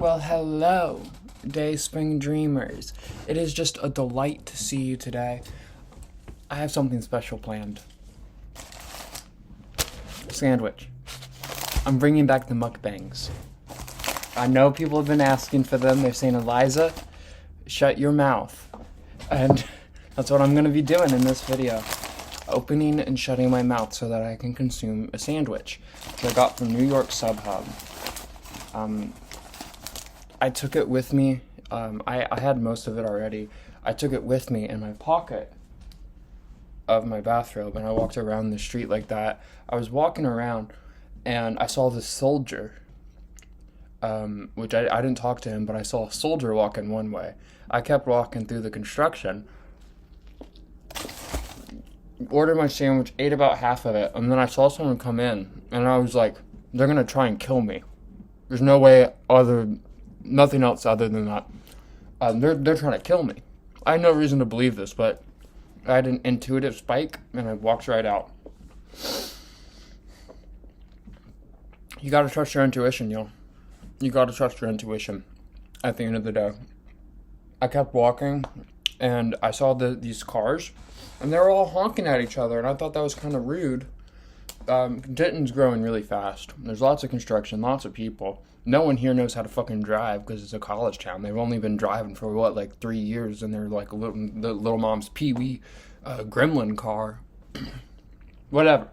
Well, hello, Day Spring Dreamers. It is just a delight to see you today. I have something special planned. Sandwich. I'm bringing back the mukbangs. I know people have been asking for them. They're saying, Eliza, shut your mouth. And that's what I'm going to be doing in this video. Opening and shutting my mouth so that I can consume a sandwich, which I got from New York SubHub. I took it with me. I had most of it already. I took it with me in my pocket of my bathrobe, and I walked around the street like that. I was walking around, and I saw this soldier, which I didn't talk to him, but I saw a soldier walking one way. I kept walking through the construction, ordered my sandwich, ate about half of it, and then I saw someone come in, and I was like, they're going to try and kill me. There's no way nothing else other than that. They're trying to kill me. I had no reason to believe this, but I had an intuitive spike, and I walked right out. You gotta trust your intuition, yo. You gotta trust your intuition at the end of the day. I kept walking, and I saw these cars, and they were all honking at each other, and I thought that was kind of rude. Denton's growing really fast. There's lots of construction, lots of people. No one here knows how to fucking drive because it's a college town. They've only been driving for, 3 years, and they're like the little mom's pee-wee gremlin car. Whatever.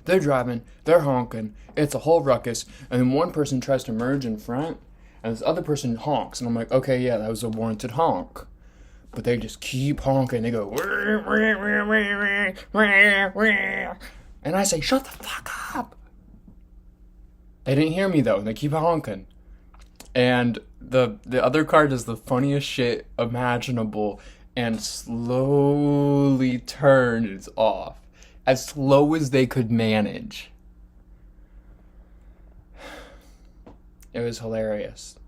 They're driving, they're honking, it's a whole ruckus, and then one person tries to merge in front, and this other person honks, and I'm like, okay, yeah, that was a warranted honk. But they just keep honking. They go, and I say, shut the fuck up. They didn't hear me, though, and they keep honking. And the other car does the funniest shit imaginable and slowly turns off. As slow as they could manage. It was hilarious.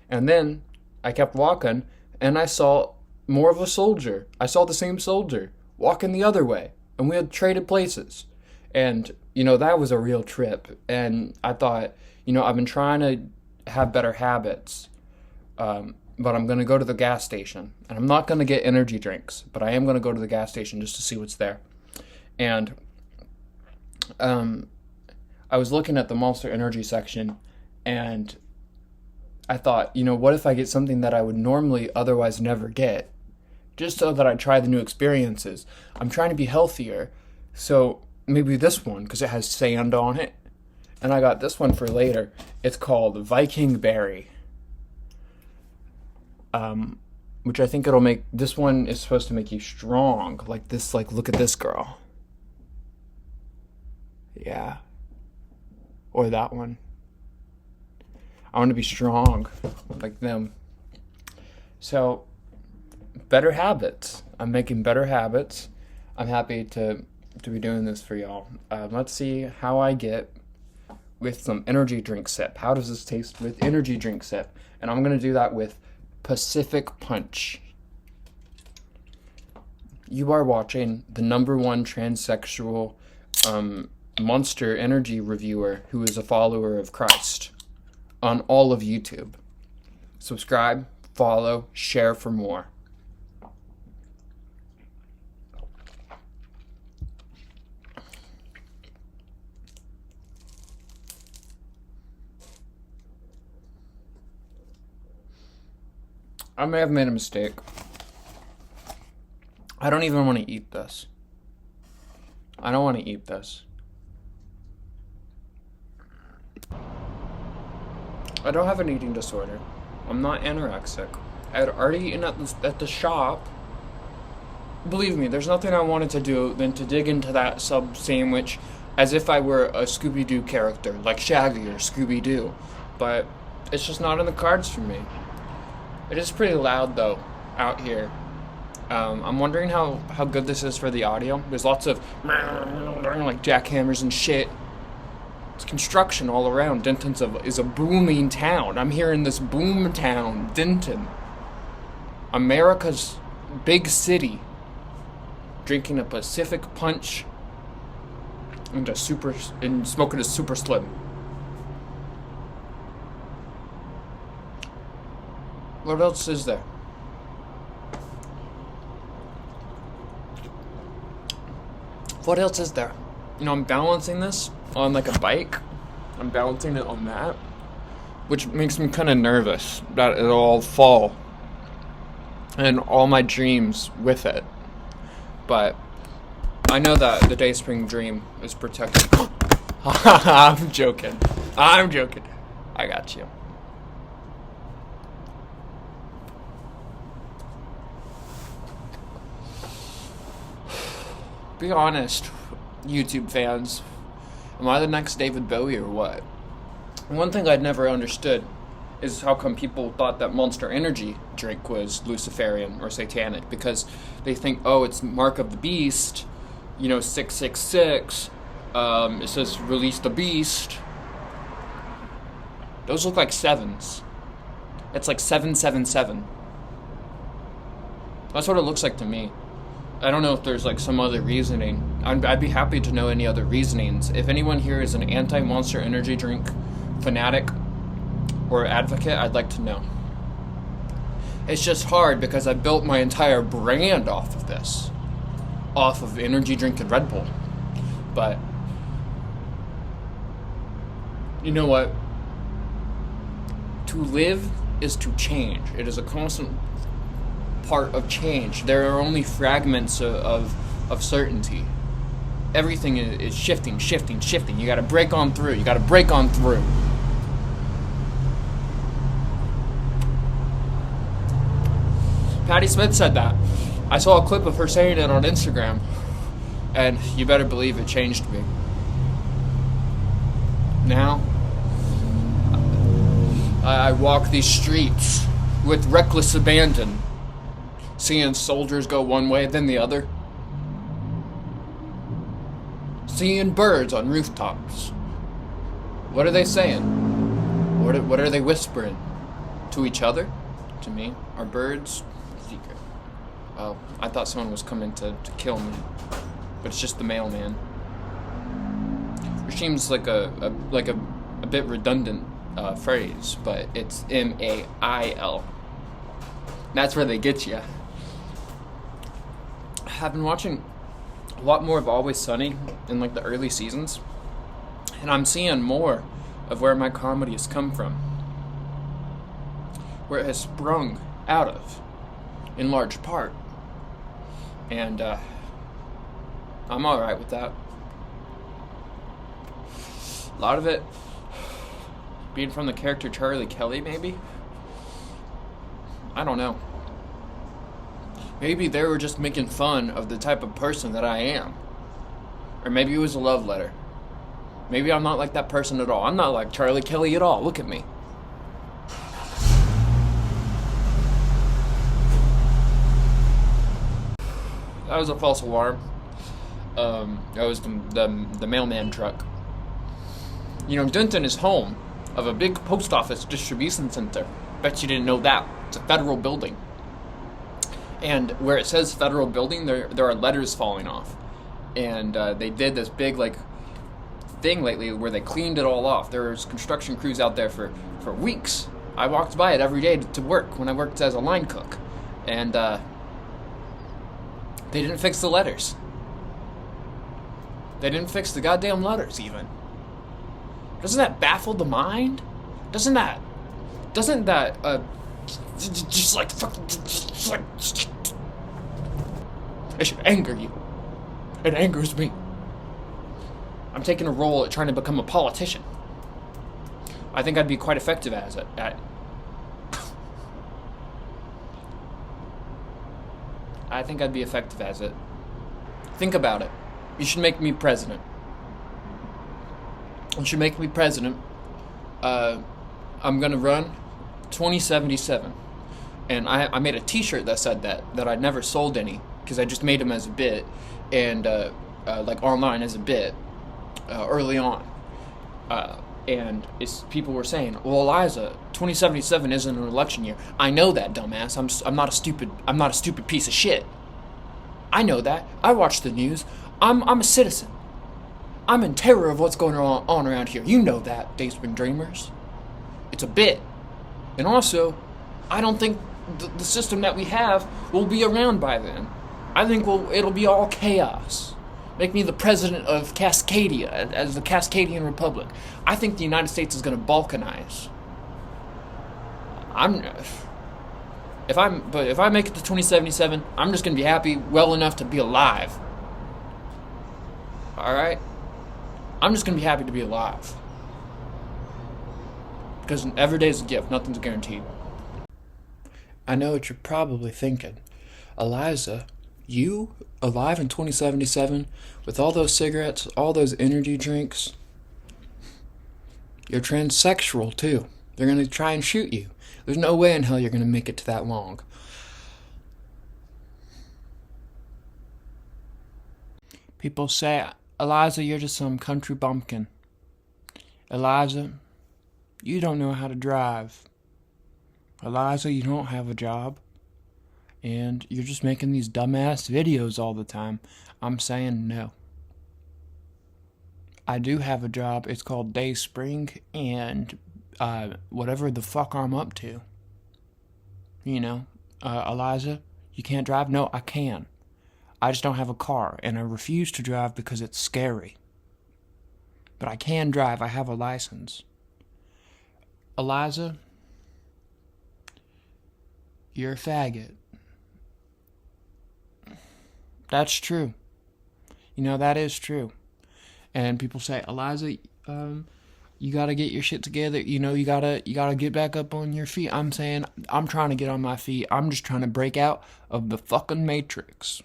And then I kept walking, and I saw more of a soldier. I saw the same soldier walking the other way, and we had traded places. And, that was a real trip. And I thought, I've been trying to have better habits, but I'm going to go to the gas station. And I'm not going to get energy drinks, but I am going to go to the gas station just to see what's there. And I was looking at the Monster Energy section, and I thought, what if I get something that I would normally otherwise never get, just so that I try the new experiences. I'm trying to be healthier, so maybe this one, because it has sand on it. And I got this one for later. It's called Viking Berry, which I think it'll make, this one is supposed to make you strong, like this, look at this girl. Yeah. Or that one. I want to be strong like them. So, better habits. I'm making better habits. I'm happy to be doing this for y'all. Let's see how I get with some energy drink sip. How does this taste with energy drink sip? And I'm going to do that with Pacific Punch. You are watching the #1 transsexual Monster Energy reviewer who is a follower of Christ on all of YouTube. Subscribe, follow, share for more. I may have made a mistake. I don't even want to eat this. I don't want to eat this. I don't have an eating disorder. I'm not anorexic. I had already eaten at the shop. Believe me, there's nothing I wanted to do than to dig into that sub sandwich as if I were a Scooby-Doo character, like Shaggy or Scooby-Doo. But it's just not in the cards for me. It is pretty loud, though, out here. I'm wondering how good this is for the audio. There's lots of like jackhammers and shit. It's construction all around. Denton is a booming town. I'm here in this boom town, Denton. America's big city. Drinking a Pacific Punch and smoking a Super Slim. What else is there? What else is there? You know, I'm balancing this on like a bike. I'm balancing it on that, which makes me kind of nervous that it'll all fall and all my dreams with it. But I know that the Dayspring dream is protected. I'm joking. I got you. Be honest, YouTube fans. Am I the next David Bowie or what? One thing I'd never understood is how come people thought that Monster Energy drink was Luciferian or satanic, because they think, oh, it's Mark of the Beast, 666, it says release the beast. Those look like sevens. It's like 777. That's what it looks like to me. I don't know if there's like some other reasoning. I'd be happy to know any other reasonings. If anyone here is an anti-Monster Energy drink fanatic or advocate, I'd like to know. It's just hard because I built my entire brand off of this. Off of energy drink and Red Bull. But you know what? To live is to change. It is a constant part of change. There are only fragments of certainty. Everything is shifting. You gotta break on through. Patti Smith said that. I saw a clip of her saying it on Instagram, and you better believe it changed me. Now, I walk these streets with reckless abandon, seeing soldiers go one way, then the other. Seeing birds on rooftops. What are they saying? What are they whispering? To each other? To me? Are birds? Secret. Oh, I thought someone was coming to kill me. But it's just the mailman. Which seems like a bit redundant phrase, but it's M-A-I-L. That's where they get you. I've been watching a lot more of Always Sunny in like the early seasons, and I'm seeing more of where my comedy has come from, where it has sprung out of, in large part, and I'm alright with that. A lot of it being from the character Charlie Kelly, maybe? I don't know. Maybe they were just making fun of the type of person that I am. Or maybe it was a love letter. Maybe I'm not like that person at all. I'm not like Charlie Kelly at all. Look at me. That was a false alarm. That was the mailman truck. Denton is home of a big post office distribution center. Bet you didn't know that. It's a federal building. And where it says federal building, there are letters falling off. And they did this big thing lately where they cleaned it all off. There was construction crews out there for weeks. I walked by it every day to work when I worked as a line cook. And they didn't fix the letters. They didn't fix the goddamn letters even. Doesn't that baffle the mind? Doesn't that just like it should anger you. It angers me. I'm taking a role at trying to become a politician. I think I'd be quite effective at I think I'd be effective as it. Think about it. You should make me president. You should make me president. I'm gonna run 2077. And I made a t-shirt that said that I never sold any, because I just made them as a bit, and like online as a bit, early on. And people were saying, well, Eliza, 2077 isn't an election year. I know that, dumbass. I'm not a stupid piece of shit. I know that. I watch the news. I'm a citizen. I'm in terror of what's going on around here. You know that, Dayspring Dreamers. It's a bit. And also, I don't think the system that we have will be around by then. I think it'll be all chaos. Make me the president of Cascadia, as the Cascadian Republic. I think the United States is going to balkanize. If I make it to 2077, I'm just going to be happy well enough to be alive. All right? I'm just going to be happy to be alive. Because every day is a gift, nothing's guaranteed. I know what you're probably thinking. Eliza, you alive in 2077 with all those cigarettes, all those energy drinks? You're transsexual too. They're going to try and shoot you. There's no way in hell you're going to make it to that long. People say, Eliza, you're just some country bumpkin. Eliza, you don't know how to drive. Eliza, you don't have a job. And you're just making these dumbass videos all the time. I'm saying no. I do have a job. It's called Dayspring, and whatever the fuck I'm up to. You know, Eliza, you can't drive? No, I can. I just don't have a car, and I refuse to drive because it's scary. But I can drive. I have a license. Eliza, you're a faggot. That's true. You know, that is true. And people say, Eliza, you gotta get your shit together. You know, you gotta get back up on your feet. I'm saying, I'm trying to get on my feet. I'm just trying to break out of the fucking Matrix.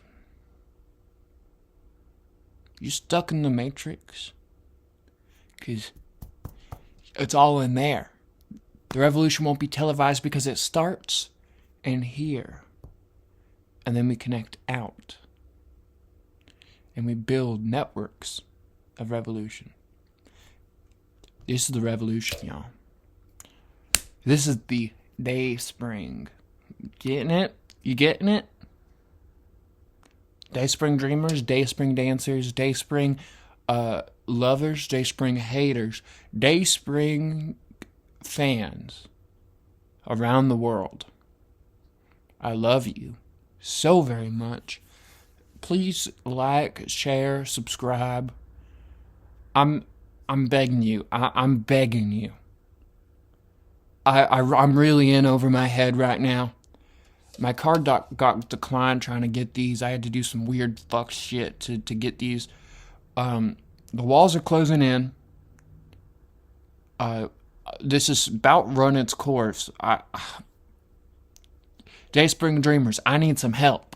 You stuck in the Matrix? 'Cause it's all in there. The revolution won't be televised because it starts in here. And then we connect out. And we build networks of revolution. This is the revolution, y'all. This is the Dayspring. Getting it? You getting it? Dayspring dreamers, Dayspring dancers, Dayspring lovers, Dayspring haters, Dayspring fans around the world. I love you so very much. Please like, share, subscribe. I'm begging you. I'm begging you. I'm really in over my head right now. My card got declined trying to get these. I had to do some weird fuck shit to get these. The walls are closing in. This is about run its course. Dayspring Dreamers, I need some help.